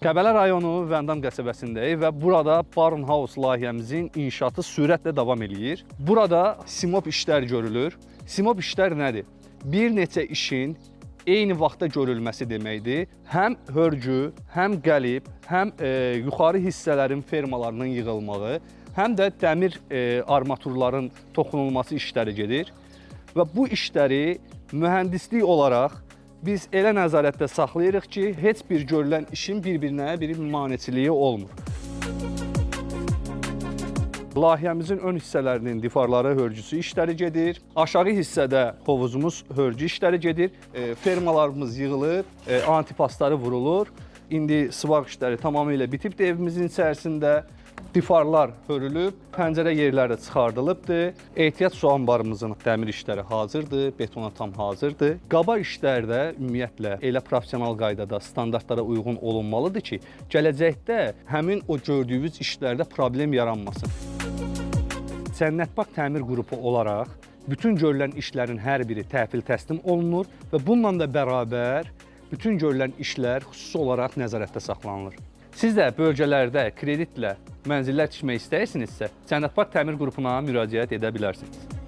Qəbələ rayonu Vəndam qəsəbəsindəyik və burada Barnhouse layihəmizin inşaatı sürətlə davam eləyir. Burada simop işlər görülür. Simop işlər nədir? Bir neçə işin eyni vaxtda görülməsi deməkdir. Həm hörgü, həm qəlib, həm yuxarı hissələrin fermalarının yığılmağı, həm də dəmir armaturların toxunulması işləri gedir. Və bu işləri mühəndislik olaraq biz elə nəzarətdə saxlayırıq ki, heç bir görülən işin bir-birinə bir maneçiliyi olmur. Layihəmizin ön hissələrinin divarları, hörgüsü işləri gedir. Aşağı hissədə hovuzumuz, hörgü işləri gedir. Fermalarımız yığılıb, antipasları vurulur. İndi sıvaq işləri tamamilə bitibdir evimizin içərisində. Divarlar hörülüb, pəncərə yerləri çıxardılıbdır. Ehtiyat su anbarımızın dəmir işləri hazırdır, betona tam hazırdır. Qaba işlər də ümumiyyətlə elə professional qaydada standartlara uyğun olunmalıdır ki, gələcəkdə həmin o gördüyünüz işlərdə problem yaranmasın. Cənnətbağ Təmir Qrupu olaraq bütün görülən işlərin hər biri təhvil təslim olunur və bununla da bərabər bütün görülən işlər xüsusi olaraq nəzarətdə saxlanılır. Siz də bölgələrdə kreditlə mənzillər tikmək istəyirsinizsə, Cənnətbağ Təmir Qrupuna müraciət edə bilərsiniz.